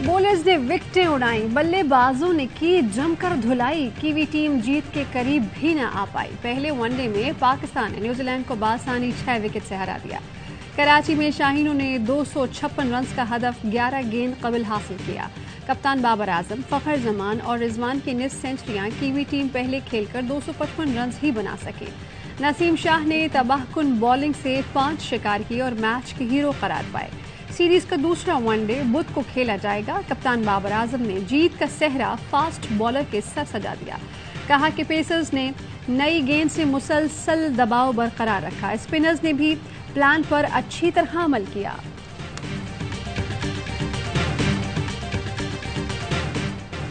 Bowlers نے وکٹیں اڑائیں، بلے بازوں نے کی جم کر دھلائی، کیوی ٹیم جیت کے قریب بھی نہ آ پائی۔ پہلے ون ڈے میں پاکستان نے نیوزی لینڈ کو بآسانی 6 وکٹ سے ہرا دیا۔ کراچی میں شاہینوں نے 256 رنز کا ہدف 11 گیند قبل حاصل کیا۔ کپتان بابر اعظم، فخر زمان اور رضوان کی نصف سینچریاں کیوی ٹیم پہلے کھیل کر 255 رنز ہی بنا سکے۔ نسیم شاہ نے تباہ کن بولنگ سے 5 شکار کیے اور میچ کے ہیرو قرار پائے۔ سیریز کا دوسرا ون ڈے بدھ کو کھیلا جائے گا۔ کپتان بابر اعظم نے جیت کا صحرا فاسٹ بالر کے سر سجا دیا۔ کہا کہ پیسرز نے نئی گیند سے مسلسل دباؤ برقرار رکھا، اسپنرز نے بھی پلان پر اچھی طرح عمل کیا۔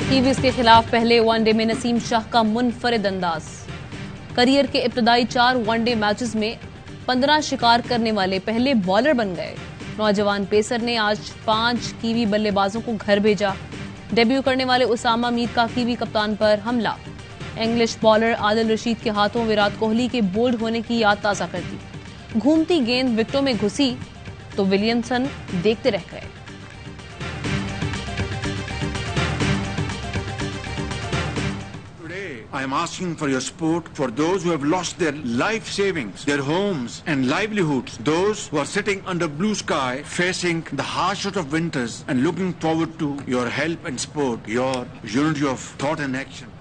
کیویز کے خلاف پہلے ون ڈے میں نسیم شاہ کا منفرد انداز۔ کریئر کے ابتدائی 4 ون ڈے میچز میں 15 شکار کرنے والے پہلے بالر بن گئے۔ نوجوان پیسر نے آج 5 کیوی بلے بازوں کو گھر بھیجا۔ ڈیبیو کرنے والے اسامہ میر کا کیوی کپتان پر حملہ۔ انگلش بالر عادل رشید کے ہاتھوں وراٹ کوہلی کے بولڈ ہونے کی یاد تازہ کر دی۔ گھومتی گیند وکٹوں میں گھسی تو ولیمسن دیکھتے رہ گئے۔ I am asking for your support for those who have lost their life savings, their homes and livelihoods, those who are sitting under blue sky facing the harshest of winters and looking forward to your help and support, your unity of thought and action.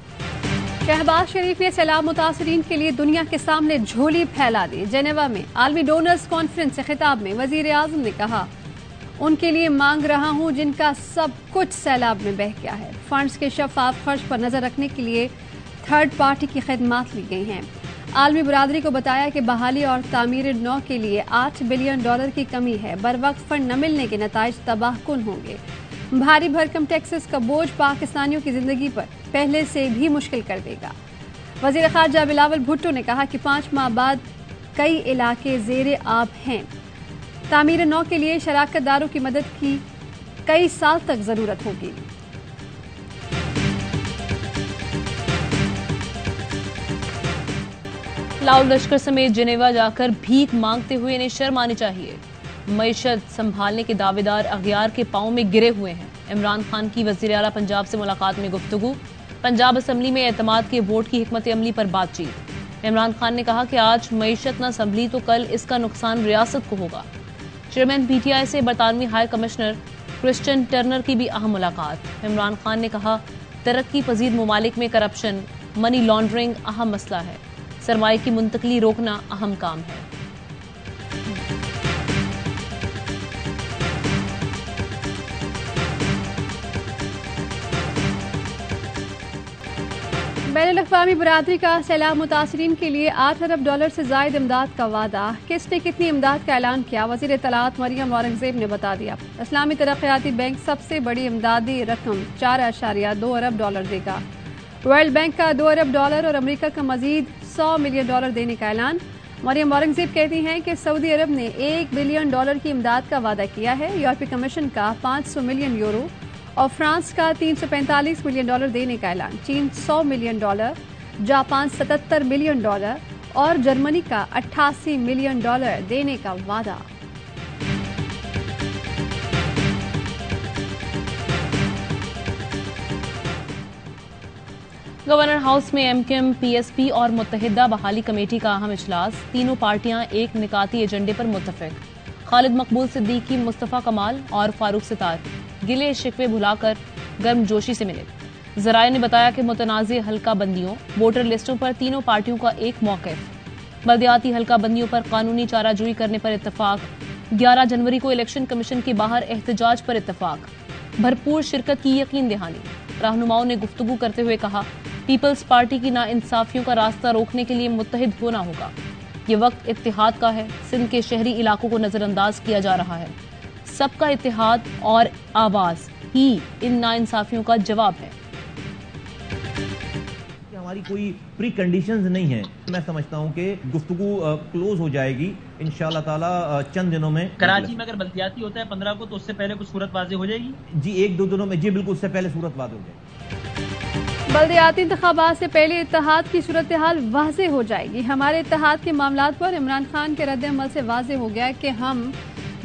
Shahbaz شریف نے سیلاب متاثرین کے لیے دنیا کے سامنے جھولی پھیلا دی۔ جنیوا میں عالمی ڈونرز کانفرنس سے خطاب میں وزیر اعظم نے کہا، ان کے لیے مانگ رہا ہوں جن کا سب کچھ سیلاب میں بہہ گیا ہے۔ فنڈز کے شفاف خرچ پر نظر رکھنے کے لیے تھرڈ پارٹی کی خدمات لی گئی ہیں۔ عالمی برادری کو بتایا کہ بحالی اور تعمیر نو کے لیے $8 بلین کی کمی ہے۔ بروقت فنڈ نہ ملنے کے نتائج تباہ کن ہوں گے۔ بھاری بھرکم ٹیکسز کا بوجھ پاکستانیوں کی زندگی پر پہلے سے بھی مشکل کر دے گا۔ وزیر خارجہ بلاول بھٹو نے کہا کہ 5 ماہ بعد کئی علاقے زیر آب ہیں۔ تعمیر نو کے لیے شراکت داروں کی مدد کی کئی سال تک ضرورت ہوگی۔ لاؤ لشکر سمیت جنیوا جا کر بھیک مانگتے ہوئے انہیں شرم آنی چاہیے۔ معیشت سنبھالنے کے دعوے دار اغیار کے پاؤں میں گرے ہوئے ہیں۔ عمران خان کی وزیر اعلیٰ پنجاب سے ملاقات میں گفتگو۔ پنجاب اسمبلی میں اعتماد کے ووٹ کی حکمت عملی پر بات چیت۔ عمران خان نے کہا کہ آج معیشت نہ سنبھلی تو کل اس کا نقصان ریاست کو ہوگا۔ چیئرمین پی ٹی آئی سے برطانوی ہائی کمشنر کرسچن ٹرنر کی بھی اہم ملاقات۔ عمران خان نے کہا، ترقی پذیر ممالک میں کرپشن، منی لانڈرنگ اہم مسئلہ ہے، سرمایہ کی منتقلی روکنا اہم کام ہے۔ بین الاقوامی برادری کا سیلاب متاثرین کے لیے $8 ارب سے زائد امداد کا وعدہ۔ کس نے کتنی امداد کا اعلان کیا؟ وزیر اطلاعات مریم اورنگزیب نے بتا دیا۔ اسلامی ترقیاتی بینک سب سے بڑی امدادی رقم $4.2 ارب دے گا۔ ورلڈ بینک کا $2 ارب اور امریکہ کا مزید $100 ملین دینے کا اعلان۔ مریم اورنگزیب کہتی ہیں کہ سعودی عرب نے $1 بلین کی امداد کا وعدہ کیا ہے۔ یورپی کمیشن کا $500 ملین اور فرانس کا $345 ملین دینے کا اعلان۔ چین $100 ملین، جاپان $77 ملین اور جرمنی کا $88 ملین دینے کا وعدہ۔ گورنر ہاؤس میں M Q M, P S P اور متحدہ بحالی کمیٹی کا اہم اجلاس۔ تینوں پارٹیاں ایک نکاتی ایجنڈے پر متفق۔ خالد مقبول صدیقی، مصطفیٰ کمال اور فاروق ستار گلے شکوے بھلا کر گرم جوشی سے ملے۔ ذرائع نے بتایا کہ متنازع حلقہ بندیوں، ووٹر لسٹوں پر تینوں پارٹیوں کا ایک موقف۔ بلدیاتی حلقہ بندیوں پر قانونی چارہ جوئی کرنے پر اتفاق۔ 11 جنوری کو الیکشن کمیشن کے باہر احتجاج پر اتفاق۔ بھرپور شرکت کی یقین دہانی۔ رہنماؤں نے گفتگو کرتے ہوئے کہا، پیپلز پارٹی کی ناانصافیوں کا راستہ روکنے کے لیے متحد ہونا ہوگا۔ یہ وقت اتحاد کا ہے۔ سندھ کے شہری علاقوں کو نظر انداز کیا جا رہا ہے۔ سب کا اتحاد اور آواز ہی ان ناانصافیوں کا جواب ہے۔ ہماری کوئی پری کنڈیشنز نہیں ہیں۔ میں سمجھتا ہوں کہ گفتگو کلوز ہو جائے گی انشاءاللہ تعالی چند دنوں میں۔ کراچی میں اگر بلدیاتی ہوتا ہے 15 کو تو اس سے پہلے کچھ صورت واضح ہو جائے گی؟ جی 1-2 دنوں میں، جی بالکل، اس سے پہلے صورت واضح ہو جائے گی۔ بلدیاتی انتخابات سے پہلے اتحاد کی صورتحال واضح ہو جائے گی۔ ہمارے اتحاد کے معاملات پر عمران خان کے رد عمل سے واضح ہو گیا کہ ہم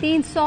300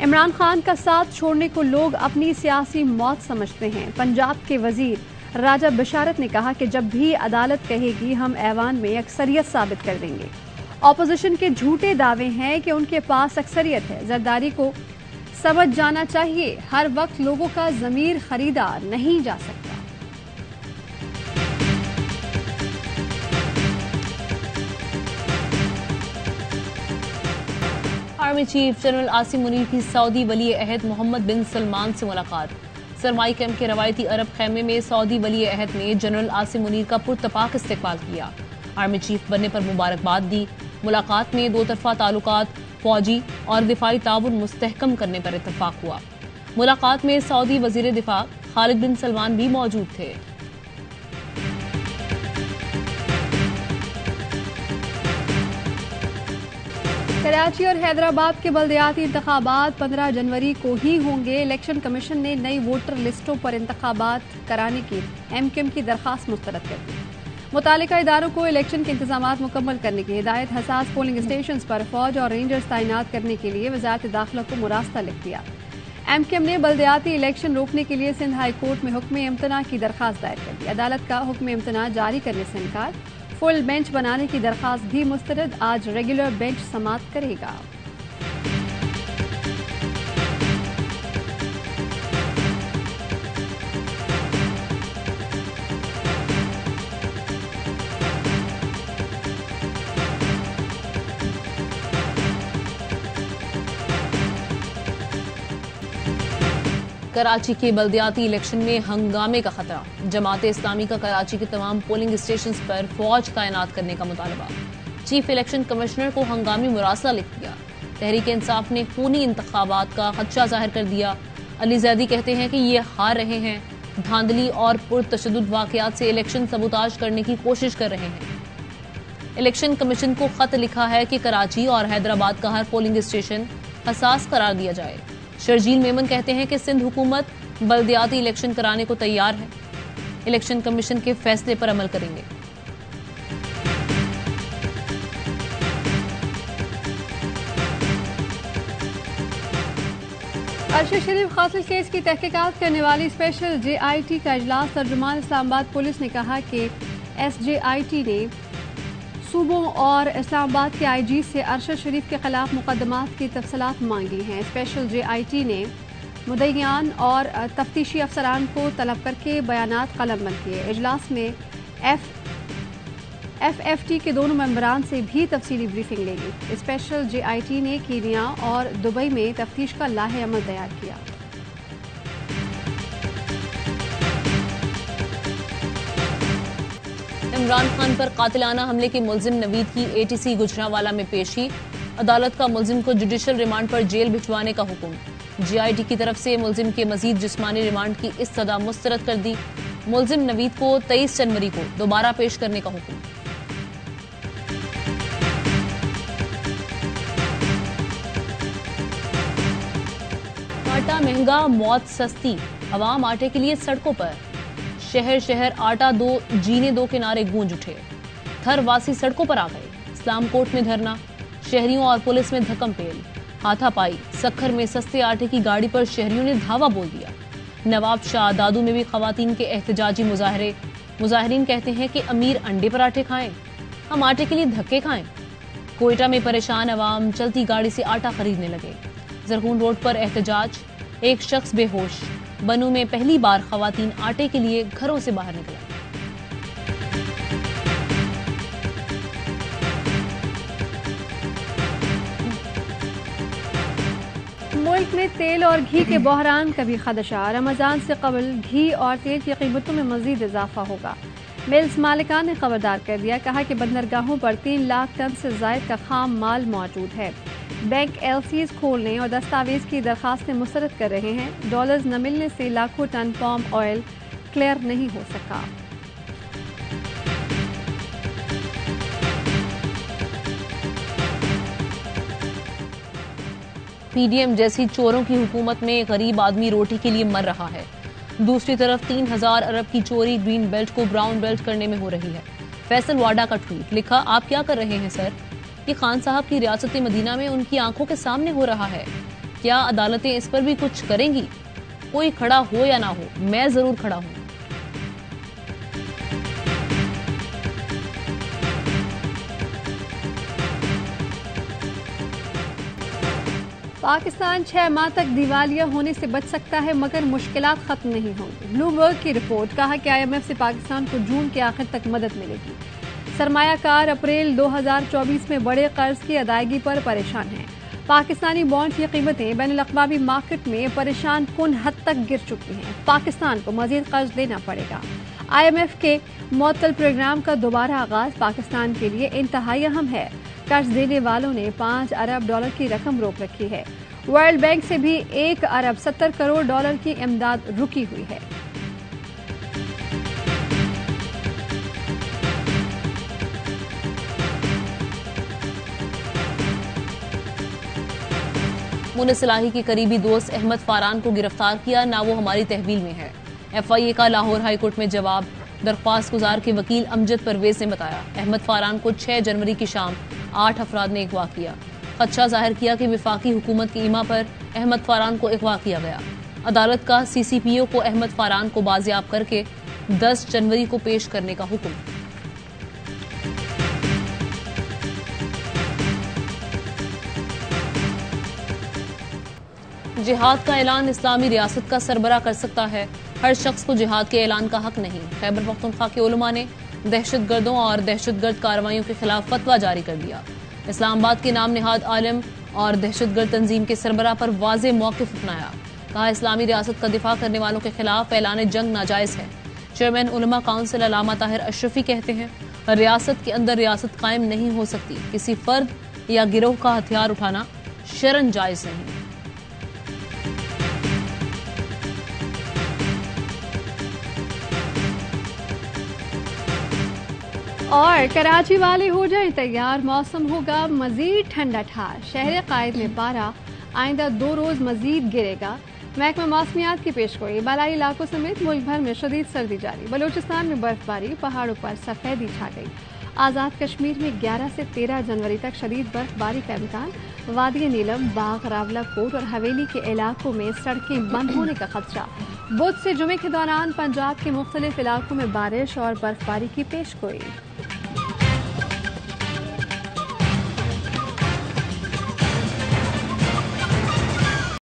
عمران خان کا ساتھ چھوڑنے کو لوگ اپنی سیاسی موت سمجھتے ہیں. پنجاب کے وزیر راجہ بشارت نے کہا کہ جب بھی عدالت کہے گی ہم ایوان میں اکثریت ثابت کر دیں گے. اپوزیشن کے جھوٹے دعوے ہیں کہ ان کے پاس اکثریت ہے. زرداری کو سمجھ جانا چاہیے ہر وقت لوگوں کا ضمیر خریدا نہیں جا سکتا. Army chief general Asim Munir کی سعودی ولی عہد محمد بن سلمان سے ملاقات. سرمائی کیمپ کے روایتی عرب خیمے میں سعودی ولی عہد نے جنرل عاصم منیر کا پرتپاک استقبال کیا. آرمی چیف بننے پر مبارکباد دی. ملاقات میں دو طرفہ تعلقات، فوجی اور دفاعی تعاون مستحکم کرنے پر اتفاق ہوا. ملاقات میں سعودی وزیر دفاع خالد بن سلمان بھی موجود تھے. کراچی اور حیدرآباد کے بلدیاتی انتخابات 15 جنوری کو ہی ہوں گے. الیکشن کمیشن نے نئی ووٹر لسٹوں پر انتخابات کرانے کی ایم کیو ایم کی درخواست مسترد کر دی. متعلقہ اداروں کو الیکشن کے انتظامات مکمل کرنے کی ہدایت. حساس پولنگ اسٹیشنز پر فوج اور رینجرز تعینات کرنے کے لیے وزارت داخلہ کو مراسلہ لکھ دیا. ایم کیو ایم نے بلدیاتی الیکشن روکنے کے لیے سندھ ہائی کورٹ میں حکم امتناع کی درخواست دائر کر دی. عدالت کا حکم امتناع جاری کرنے سے انکار. فل بینچ بنانے کی درخواست بھی مسترد. آج ریگولر بینچ سماعت کرے گا. کراچی کے بلدیاتی الیکشن میں ہنگامے کا خطرہ. جماعت اسلامی کا کراچی کے تمام پولنگ اسٹیشنز پر فوج تعینات کرنے کا مطالبہ. چیف الیکشن کمشنر کو ہنگامی مراسلہ لکھ دیا. تحریک انصاف نے خونی انتخابات کا خدشہ ظاہر کر دیا. علی زیدی کہتے ہیں کہ یہ ہار رہے ہیں. دھاندلی اور پرتشدد واقعات سے الیکشن سبوتاژ کرنے کی کوشش کر رہے ہیں. الیکشن کمیشن کو خط لکھا ہے کہ کراچی اور حیدرآباد کا ہر پولنگ اسٹیشن حساس قرار دیا جائے. شرجیل میمن کہتے ہیں کہ سندھ حکومت بلدیاتی الیکشن کرانے کو تیار ہے. الیکشن کمیشن کے فیصلے پر عمل کریں گے. ارشد شریف قاتل کیس کی تحقیقات کرنے والی اسپیشل جے آئی ٹی کا اجلاس. ترجمان اسلام آباد پولیس نے کہا کہ ایس جے آئی ٹی نے صوبوں اور اسلام آباد کے آئی جی سے ارشد شریف کے خلاف مقدمات کی تفصیلات مانگی ہیں. اسپیشل جے آئی ٹی نے مدعیان اور تفتیشی افسران کو طلب کر کے بیانات قلم بند کیے. اجلاس میں ایف ٹی کے دونوں ممبران سے بھی تفصیلی بریفنگ لے گی. اسپیشل جے آئی ٹی نے کینیا اور دبئی میں تفتیش کا لاہ عمل تیار کیا. عمران خان پر قاتلانہ حملے کے ملزم نوید کی اے ٹی سی گجرانوالہ میں پیشی. عدالت کا ملزم کو جوڈیشل ریمانڈ پر جیل بھجوانے کا حکم. جے آئی ٹی کی طرف سے ملزم کے مزید جسمانی ریمانڈ کی استدعا مسترد کر دی. ملزم نوید کو 23 جنوری کو دوبارہ پیش کرنے کا حکم. آٹا مہنگا، موت سستی، عوام آٹے کے لیے سڑکوں پر. شہر شہر آٹا دو، جینے دو کے نعرے گونج اٹھے. تھر واسی سڑکوں پر آ گئے. اسلام کوٹ میں دھرنا، شہریوں اور پولیس میں دھکم پیل، ہاتھا پائی. سکھر میں سستے آٹے کی گاڑی پر شہریوں نے دھاوا بول دیا. نواب شاہ دادو میں بھی خواتین کے احتجاجی مظاہرے. مظاہرین کہتے ہیں کہ امیر انڈے پراٹھے کھائیں، ہم آٹے کے لیے دھکے کھائیں. کوئٹہ میں پریشان عوام چلتی گاڑی سے آٹا خریدنے لگے. زرغون روڈ پر احتجاج، ایک شخص بے ہوش. بنو میں پہلی بار خواتین آٹے کے لیے گھروں سے باہر نکلیں. ملک میں تیل اور گھی کے بحران کا بھی خدشہ. رمضان سے قبل گھی اور تیل کی قیمتوں میں مزید اضافہ ہوگا. ملز مالکان نے خبردار کر دیا. کہا کہ بندرگاہوں پر 3 لاکھ ٹن سے زائد کا خام مال موجود ہے. بینک ایل سیز کھولنے اور دستاویز کی درخواستیں مسترد کر رہے ہیں. ڈالرز نہ ملنے سے لاکھوں ٹن پام آئل کلیئر نہیں ہو سکا. پی ڈی ایم جیسی چوروں کی حکومت میں غریب آدمی روٹی کے لیے مر رہا ہے. دوسری طرف 3000 ارب کی چوری گرین بیلٹ کو براؤن بیلٹ کرنے میں ہو رہی ہے. فیصل واڈا کا ٹویٹ. لکھا، آپ کیا کر رہے ہیں سر؟ یہ خان صاحب کی ریاست مدینہ میں ان کی آنکھوں کے سامنے ہو رہا ہے. کیا عدالتیں اس پر بھی کچھ کریں گی؟ کوئی کھڑا ہو یا نہ ہو، میں ضرور کھڑا ہوں۔ پاکستان 6 ماہ تک دیوالیہ ہونے سے بچ سکتا ہے مگر مشکلات ختم نہیں ہوں گی۔ بلومبرگ کی رپورٹ، کہا کہ IMF سے پاکستان کو جون کے آخر تک مدد ملے گی۔ سرمایہ کار اپریل 2024 میں بڑے قرض کی ادائیگی پر پریشان ہیں۔ پاکستانی بانڈ کی قیمتیں بین الاقوامی مارکیٹ میں پریشان کن حد تک گر چکی ہیں۔ پاکستان کو مزید قرض لینا پڑے گا۔ IMF کے معطل پروگرام کا دوبارہ آغاز پاکستان کے لیے انتہائی اہم ہے۔ قرض دینے والوں نے $5 ارب کی رقم روک رکھی ہے۔ ورلڈ بینک سے بھی $1 ارب 70 کروڑ کی امداد رکی ہوئی ہے۔ مونس الہی کے قریبی دوست احمد فاران کو گرفتار کیا، نہ وہ ہماری تحویل میں ہے۔ FIA کا لاہور ہائی کورٹ میں جواب، درخواست گزار کے وکیل امجد پرویز نے بتایا احمد فاران کو 6 جنوری کی شام 8 افراد نے اغوا کیا۔ خدشہ ظاہر کیا کہ وفاقی حکومت کی ایما پر احمد فاران کو اغوا کیا گیا۔ عدالت کا CCPO کو احمد فاران کو بازیاب کر کے 10 جنوری کو پیش کرنے کا حکم۔ جہاد کا اعلان اسلامی ریاست کا سربراہ کر سکتا ہے، ہر شخص کو جہاد کے اعلان کا حق نہیں۔ خیبر پختونخوا کے علماء نے دہشت گردوں اور دہشت گرد کارروائیوں کے خلاف فتویٰ جاری کر دیا۔ اسلام آباد کے نام نہاد عالم اور دہشت گرد تنظیم کے سربراہ پر واضح موقف اپنایا، کہا اسلامی ریاست کا دفاع کرنے والوں کے خلاف اعلان جنگ ناجائز ہے۔ چیئرمین علماء کونسل علامہ طاہر اشرفی کہتے ہیں ریاست کے اندر ریاست قائم نہیں ہو سکتی، کسی فرد یا گروہ کا ہتھیار اٹھانا شرعاً جائز نہیں۔ اور کراچی والے ہو جائیں تیار، موسم ہوگا مزید ٹھنڈا ٹھار۔ شہر قائد میں پارہ آئندہ 2 روز مزید گرے گا۔ محکمہ موسمیات کی پیشگوئی، بالائی علاقوں سمیت ملک بھر میں شدید سردی جاری۔ بلوچستان میں برف باری، پہاڑوں پر سفیدی چھا گئی۔ آزاد کشمیر میں 11 سے 13 جنوری تک شدید برف باری کا امکان۔ وادی نیلم، باغ، راولہ کوٹ اور حویلی کے علاقوں میں سڑکیں بند ہونے کا خدشہ۔ بدھ سے جمعے کے دوران پنجاب کے مختلف علاقوں میں بارش اور برف باری کی پیشگوئی۔